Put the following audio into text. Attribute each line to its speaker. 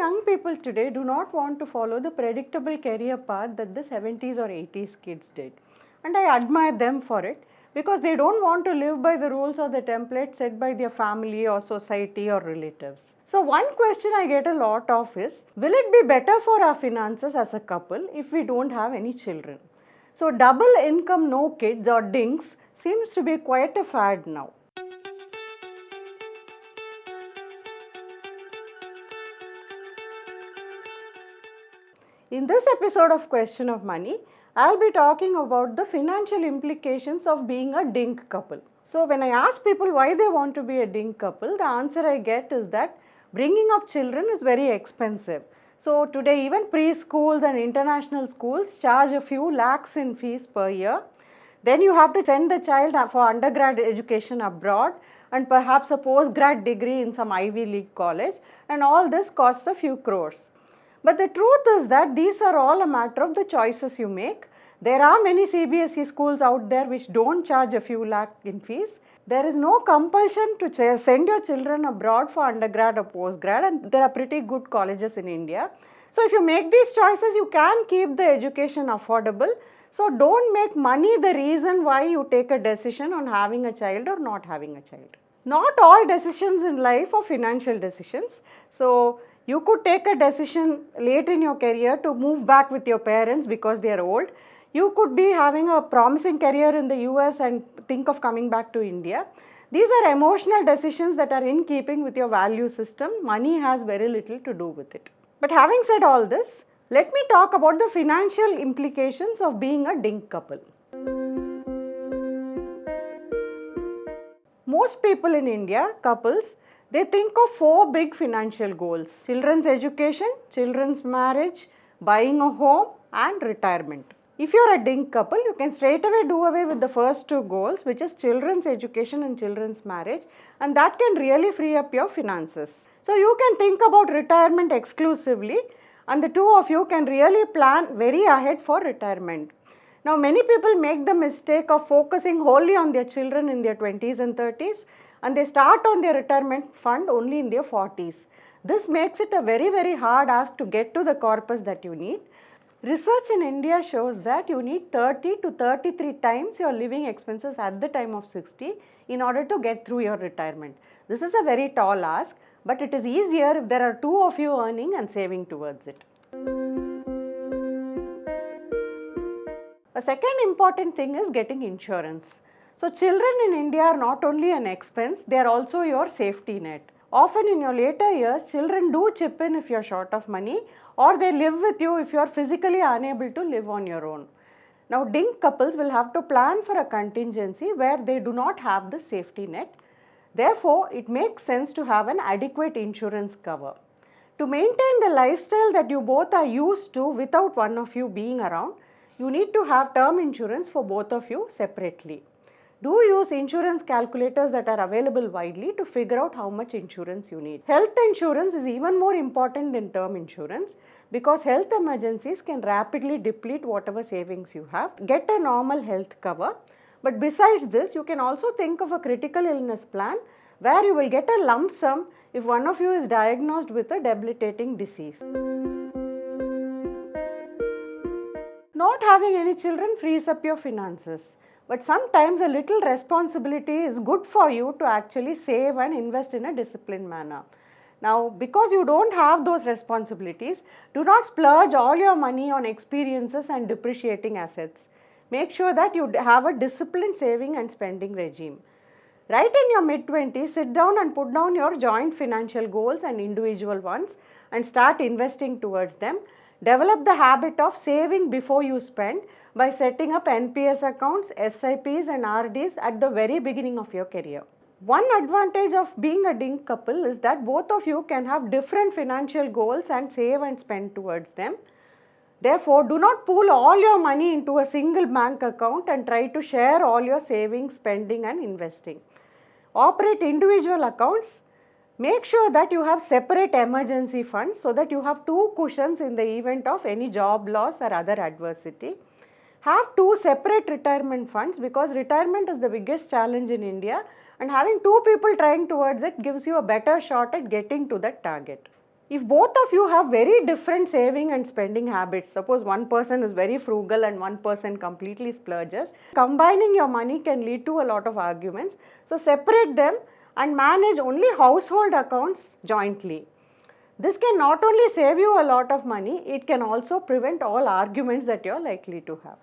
Speaker 1: young people today do not want to follow the predictable career path that the 70s or 80s kids did. And I admire them for it because they don't want to live by the rules or the templates set by their family or society or relatives. So one question I get a lot of is, will it be better for our finances as a couple if we don't have any children? So double income no kids or DINKs seems to be quite a fad now. In this episode of Question of Money, I'll be talking about the financial implications of being a DINK couple. So when I ask people why they want to be a DINK couple, the answer I get is that bringing up children is very expensive. So today even preschools and international schools charge a few lakhs in fees per year. Then you have to send the child for undergrad education abroad and perhaps a postgrad degree in some Ivy League college, and all this costs a few crores. But the truth is that these are all a matter of the choices you make. There are many CBSE schools out there which don't charge a few lakh in fees. There is no compulsion to send your children abroad for undergrad or postgrad, and there are pretty good colleges in India. So if you make these choices, you can keep the education affordable. So don't make money the reason why you take a decision on having a child or not having a child. Not all decisions in life are financial decisions. So you could take a decision late in your career to move back with your parents because they are old. You could be having a promising career in the US and think of coming back to India. These are emotional decisions that are in keeping with your value system. Money has very little to do with it. But having said all this, let me talk about the financial implications of being a DINK couple. Most people in India, couples, they think of four big financial goals: children's education, children's marriage, buying a home and retirement. If you are a DINK couple, you can straight away do away with the first two goals, which is children's education and children's marriage, and that can really free up your finances. So you can think about retirement exclusively, and the two of you can really plan very ahead for retirement. Now many people make the mistake of focusing wholly on their children in their 20s and 30s, and they start on their retirement fund only in their 40s. This makes it a very hard ask to get to the corpus that you need. Research in India shows that you need 30 to 33 times your living expenses at the time of 60 in order to get through your retirement. This is a very tall ask, but it is easier if there are two of you earning and saving towards it. A second important thing is getting insurance. So children in India are not only an expense, they are also your safety net. Often in your later years, children do chip in if you are short of money, or they live with you if you are physically unable to live on your own. Now DINK couples will have to plan for a contingency where they do not have the safety net. Therefore, it makes sense to have an adequate insurance cover. To maintain the lifestyle that you both are used to without one of you being around, you need to have term insurance for both of you separately. Do use insurance calculators that are available widely to figure out how much insurance you need. Health insurance is even more important than term insurance because health emergencies can rapidly deplete whatever savings you have. Get a normal health cover. But besides this, you can also think of a critical illness plan where you will get a lump sum if one of you is diagnosed with a debilitating disease. Not having any children frees up your finances. But sometimes a little responsibility is good for you to actually save and invest in a disciplined manner. Now, because you don't have those responsibilities, do not splurge all your money on experiences and depreciating assets. Make sure that you have a disciplined saving and spending regime. Right in your mid-20s, sit down and put down your joint financial goals and individual ones and start investing towards them. Develop the habit of saving before you spend by setting up NPS accounts, SIPs and RDs at the very beginning of your career. One advantage of being a DINK couple is that both of you can have different financial goals and save and spend towards them. Therefore, do not pool all your money into a single bank account and try to share all your savings, spending and investing. Operate individual accounts. Make sure that you have separate emergency funds so that you have two cushions in the event of any job loss or other adversity. Have two separate retirement funds because retirement is the biggest challenge in India, and having two people trying towards it gives you a better shot at getting to that target. If both of you have very different saving and spending habits, suppose one person is very frugal and one person completely splurges, combining your money can lead to a lot of arguments. So separate them and manage only household accounts jointly. This can not only save you a lot of money, it can also prevent all arguments that you are likely to have.